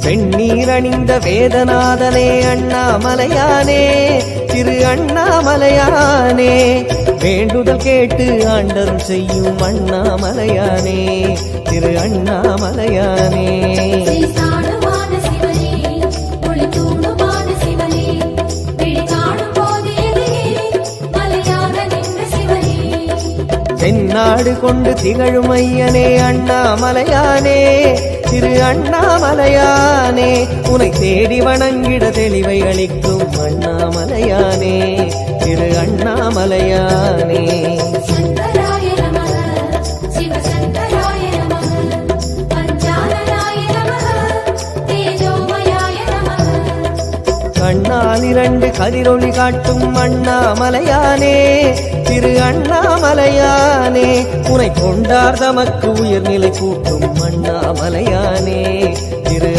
வெண்ணீர் அணிந்த வேதநாதனே அண்ணாமலையானே திரு அண்ணாமலையானே வேண்டுதல் கேட்டு ஆண்டரும் செய்யும் அண்ணாமலையானே திரு அண்ணாமலையானே தென்னாடு கொண்டு திகழும் ஐயனே அண்ணாமலையானே திரு அண்ணாமலையானே உனை தேடி வணங்கிட தெளிவை அளிக்கும் அண்ணாமலையானே திரு அண்ணாமலையானே கண்ணால் இரண்டு கதிரொளி காட்டும் அண்ணாமலையானே திரு அண்ணாமலையானே உனை கொண்டார் தமக்கு உயர்நிலை கூட்டும் அண்ணாமலையானே திரு